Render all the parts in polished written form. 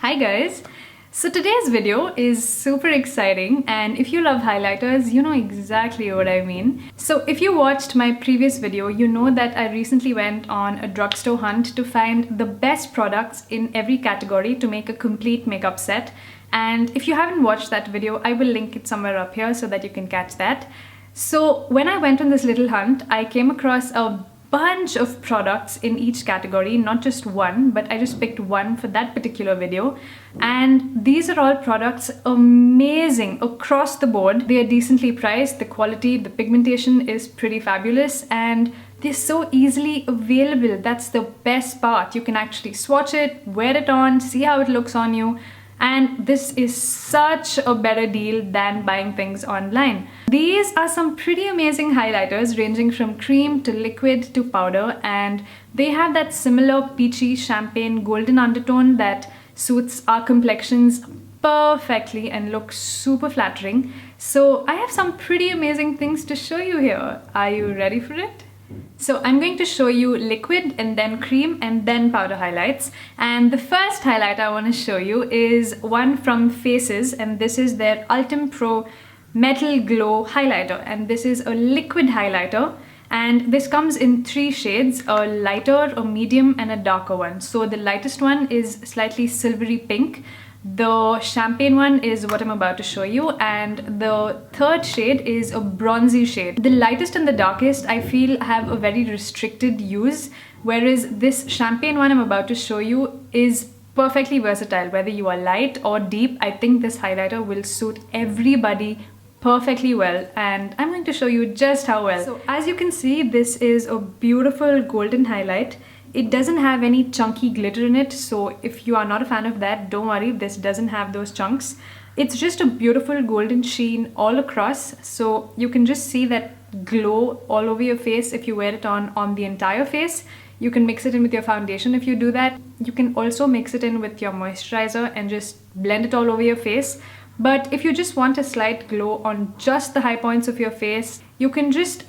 Hi guys! So today's video is super exciting, and if you love highlighters, you know exactly what I mean. So if you watched my previous video, you know that I recently went on a drugstore hunt to find the best products in every category to make a complete makeup set. And if you haven't watched that video, I will link it somewhere up here so that you can catch that. So when I went on this little hunt, I came across a bunch of products in each category, not just one, but I just picked one for that particular video. And these are all products amazing across the board. They are decently priced, the quality, the pigmentation is pretty fabulous, and they're so easily available. That's the best part. You can actually swatch it, wear it on, see how it looks on you. And this is such a better deal than buying things online. These are some pretty amazing highlighters ranging from cream to liquid to powder, and they have that similar peachy champagne golden undertone that suits our complexions perfectly and looks super flattering. So I have some pretty amazing things to show you here. Are you ready for it? So I'm going to show you liquid and then cream and then powder highlights. And the first highlight I want to show you is one from Faces, and this is their Ultime Pro Metaliglow highlighter, and this is a liquid highlighter, and this comes in 3 shades: a lighter, a medium, and a darker one. So the lightest one is slightly silvery pink. The champagne one is what I'm about to show you, and the third shade is a bronzy shade. The lightest and the darkest I feel have a very restricted use, whereas this champagne one I'm about to show you is perfectly versatile. Whether you are light or deep, I think this highlighter will suit everybody perfectly well, and I'm going to show you just how well. So as you can see, this is a beautiful golden highlight. It doesn't have any chunky glitter in it, so if you are not a fan of that, don't worry, this doesn't have those chunks. It's just a beautiful golden sheen all across, so you can just see that glow all over your face if you wear it on the entire face. You can mix it in with your foundation if you do that. You can also mix it in with your moisturizer and just blend it all over your face. But if you just want a slight glow on just the high points of your face, you can just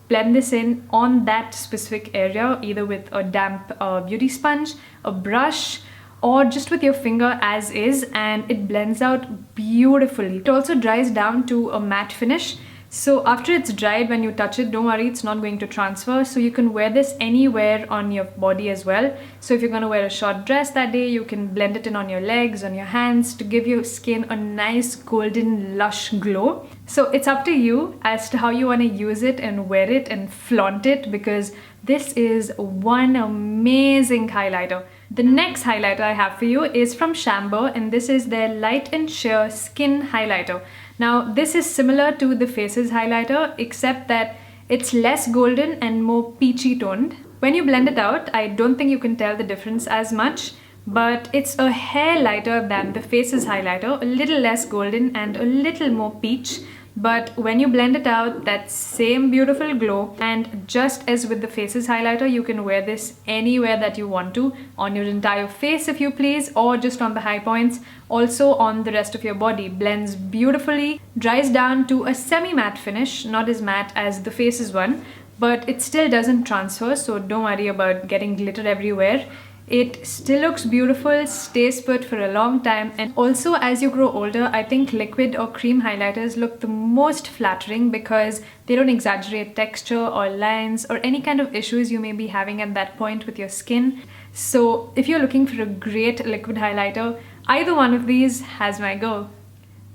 blend this in on that specific area, either with a damp beauty sponge, a brush, or just with your finger as is, and it blends out beautifully. It also dries down to a matte finish. So after it's dried, when you touch it, don't worry, it's not going to transfer. So you can wear this anywhere on your body as well. So if you're going to wear a short dress that day, you can blend it in on your legs, on your hands, to give your skin a nice golden lush glow. So it's up to you as to how you want to use it and wear it and flaunt it, because this is one amazing highlighter. The next highlighter I have for you is from Shambo, and this is their Light and Sheer Skin Highlighter. Now this is similar to the Faces highlighter, except that it's less golden and more peachy toned. When you blend it out, I don't think you can tell the difference as much, but it's a hair lighter than the Faces highlighter, a little less golden and a little more peach. But when you blend it out, that same beautiful glow, and just as with the Faces highlighter, you can wear this anywhere that you want to, on your entire face if you please, or just on the high points, also on the rest of your body. Blends beautifully, dries down to a semi-matte finish, not as matte as the Faces one, but it still doesn't transfer, so don't worry about getting glitter everywhere. It still looks beautiful, stays put for a long time, and also as you grow older, I think liquid or cream highlighters look the most flattering because they don't exaggerate texture or lines or any kind of issues you may be having at that point with your skin. So if you're looking for a great liquid highlighter, either one of these has my go.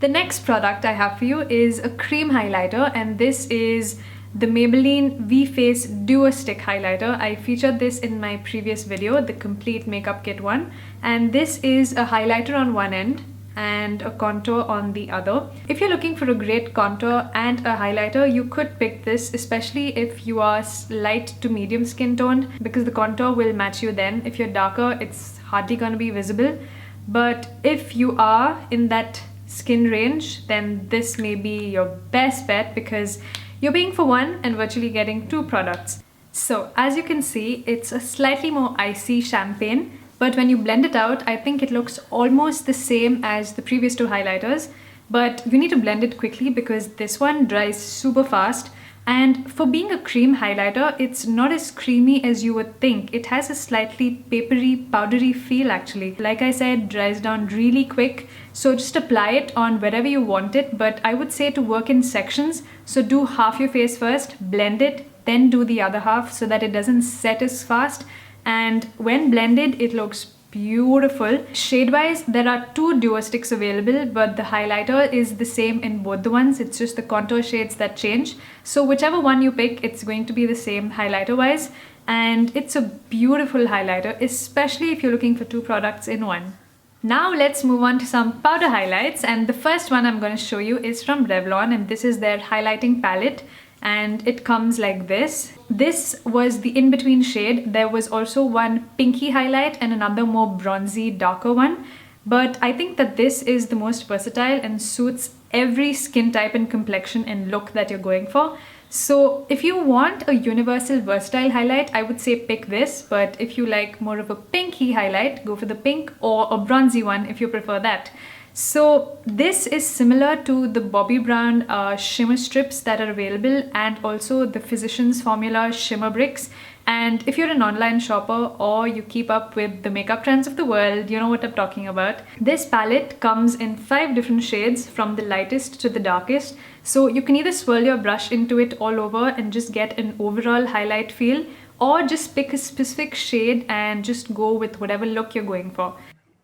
The next product I have for you is a cream highlighter, and this is the Maybelline V-Face Duo Stick Highlighter. I featured this in my previous video, the complete makeup kit one, and this is a highlighter on one end and a contour on the other. If you're looking for a great contour and a highlighter, you could pick this, especially if you are light to medium skin toned, because the contour will match you then. If you're darker, it's hardly going to be visible, but if you are in that skin range, then this may be your best bet, because you're paying for one and virtually getting 2 products. So as you can see, it's a slightly more icy champagne, but when you blend it out, I think it looks almost the same as the previous 2 highlighters, but you need to blend it quickly because this one dries super fast. And for being a cream highlighter, it's not as creamy as you would think. It has a slightly papery, powdery feel actually. Like I said, dries down really quick. So just apply it on wherever you want it. But I would say to work in sections. So do half your face first, blend it, then do the other half so that it doesn't set as fast. And when blended, it looks beautiful. Shade wise, there are two duo sticks available, but the highlighter is the same in both the ones. It's just the contour shades that change. So whichever one you pick, it's going to be the same highlighter wise. And it's a beautiful highlighter, especially if you're looking for two products in one. Now let's move on to some powder highlights, and the first one I'm going to show you is from Revlon, and this is their highlighting palette. And it comes like this. This was the in-between shade. There was also one pinky highlight and another more bronzy, darker one. But I think that this is the most versatile and suits every skin type and complexion and look that you're going for. So if you want a universal versatile highlight, I would say pick this. But if you like more of a pinky highlight, go for the pink, or a bronzy one if you prefer that. So this is similar to the Bobbi Brown shimmer strips that are available, and also the Physicians Formula shimmer bricks. And if you're an online shopper or you keep up with the makeup trends of the world, you know what I'm talking about. This palette comes in 5 different shades from the lightest to the darkest. So you can either swirl your brush into it all over and just get an overall highlight feel, or just pick a specific shade and just go with whatever look you're going for.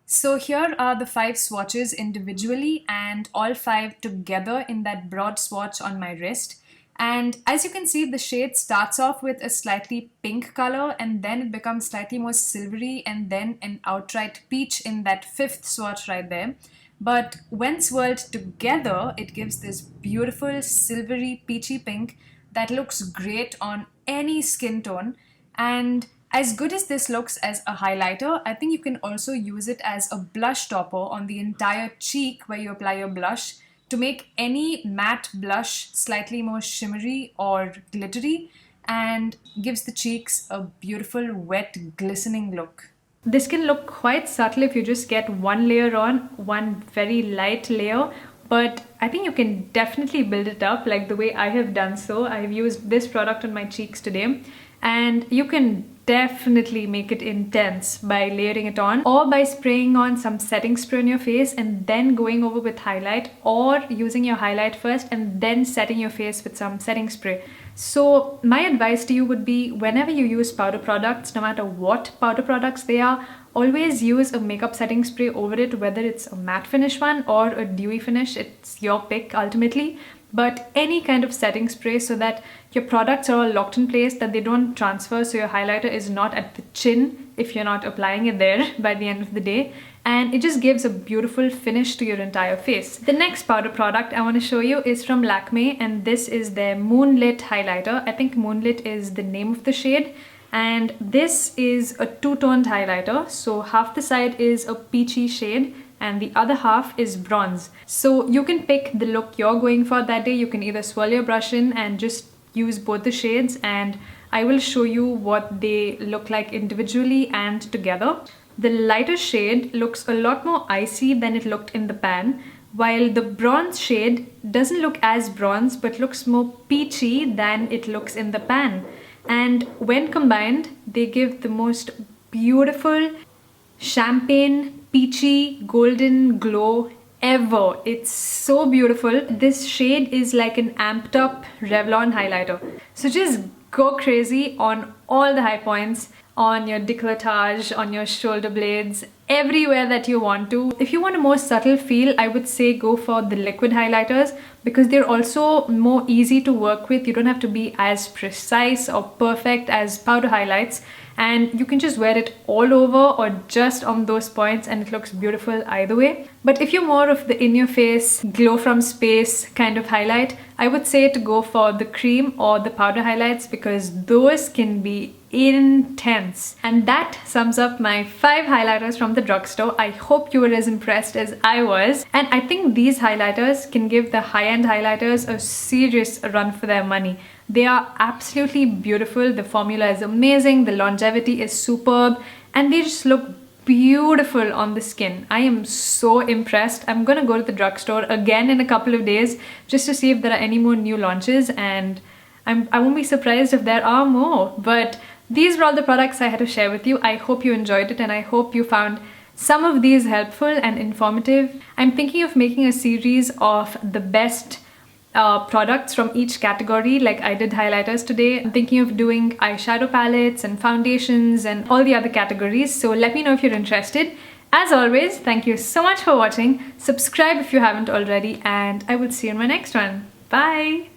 So here are the 5 swatches individually and all 5 together in that broad swatch on my wrist. And as you can see, the shade starts off with a slightly pink color, and then it becomes slightly more silvery, and then an outright peach in that 5th swatch right there. But when swirled together, it gives this beautiful silvery peachy pink that looks great on any skin tone. And as good as this looks as a highlighter, I think you can also use it as a blush topper on the entire cheek where you apply your blush, to make any matte blush slightly more shimmery or glittery, and gives the cheeks a beautiful wet glistening look. This can look quite subtle if you just get one layer on, one very light layer, but I think you can definitely build it up like the way I have done so. I have used this product on my cheeks today, and you can definitely make it intense by layering it on, or by spraying on some setting spray on your face and then going over with highlight, or using your highlight first and then setting your face with some setting spray. So my advice to you would be, whenever you use powder products, no matter what powder products they are, always use a makeup setting spray over it, whether it's a matte finish one or a dewy finish. It's your pick ultimately. But any kind of setting spray, so that your products are all locked in place, that they don't transfer, so your highlighter is not at the chin if you're not applying it there by the end of the day. And it just gives a beautiful finish to your entire face. The next powder product I want to show you is from Lakme, and this is their Moonlit highlighter. I think Moonlit is the name of the shade. And this is a two-toned highlighter. So half the side is a peachy shade and the other half is bronze. So you can pick the look you're going for that day. You can either swirl your brush in and just use both the shades, and I will show you what they look like individually and together. The lighter shade looks a lot more icy than it looked in the pan, while the bronze shade doesn't look as bronze but looks more peachy than it looks in the pan. And when combined, they give the most beautiful champagne, peachy, golden glow ever. It's so beautiful. This shade is like an amped up Revlon highlighter. So just go crazy on all the high points, on your décolletage, on your shoulder blades, everywhere that you want to. If you want a more subtle feel, I would say go for the liquid highlighters, because they're also more easy to work with. You don't have to be as precise or perfect as powder highlights, and you can just wear it all over or just on those points and it looks beautiful either way. But if you're more of the in-your-face, glow from space kind of highlight, I would say to go for the cream or the powder highlights, because those can be intense. And that sums up my 5 highlighters from the drugstore. I hope you were as impressed as I was. And I think these highlighters can give the high-end highlighters a serious run for their money. They are absolutely beautiful. The formula is amazing. The longevity is superb. And they just look beautiful on the skin. I am so impressed. I'm gonna go to the drugstore again in a couple of days just to see if there are any more new launches, and I won't be surprised if there are more. But these were all the products I had to share with you. I hope you enjoyed it and I hope you found some of these helpful and informative. I'm thinking of making a series of the best products from each category, like I did highlighters today. I'm thinking of doing eyeshadow palettes and foundations and all the other categories. So let me know if you're interested. As always, thank you so much for watching. Subscribe if you haven't already, and I will see you in my next one. Bye!